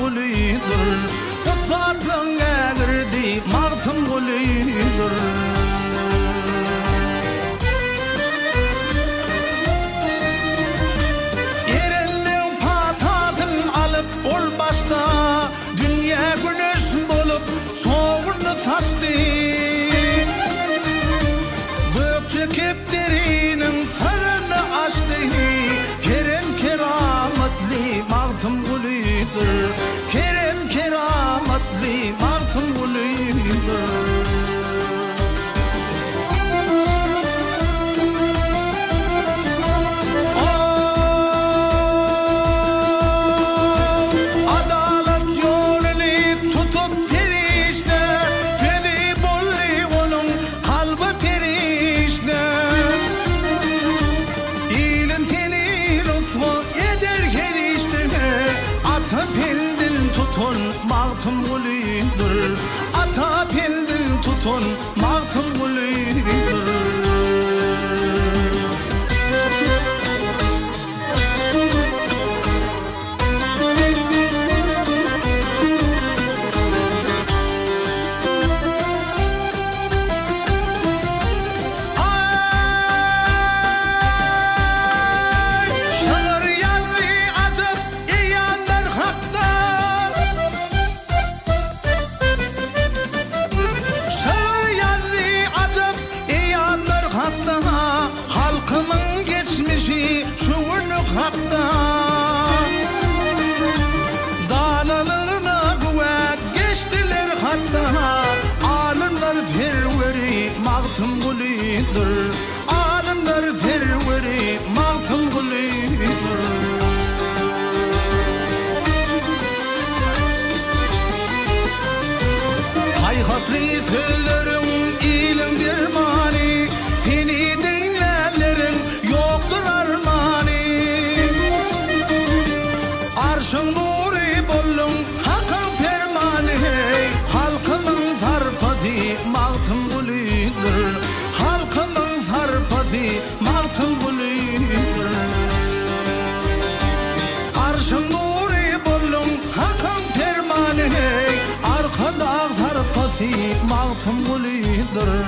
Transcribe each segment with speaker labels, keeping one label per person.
Speaker 1: gulüdür. Ufatlığın eğirdi mağtım gulüdür. Erenliğin patatın alıp ol başta, dünya güneş bolup soğurlu taştı. Gökçe kepterinin fırını açtı. Kerem kerametli mağtım gulüdür. Kerem kerametli mağtım gulüdür. Mağtım gulüdür. Ata pendil tutun mağtım gulüdür. Halkımın geçmişi şuurluk hatta, dağlalığına kuvvet geçtiler hatta. Alımlar ferveri mağtım gulüdür. Alımlar ferveri mağtım gulüdür. Haykatlı sözlerin ilim dermani, seni dinleyenlerin yoktur armani. Arşın nuri bollun hakkın permani, halkımın zarpati mağtım gulüdür. Halkımın zarpati mağtım gulüdür. Arşın nuri bollun hakkın permani, arkada zarpati mağtım gulüdür.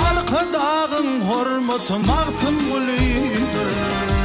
Speaker 1: Arka dağın hürmeti mağtım gulüdür.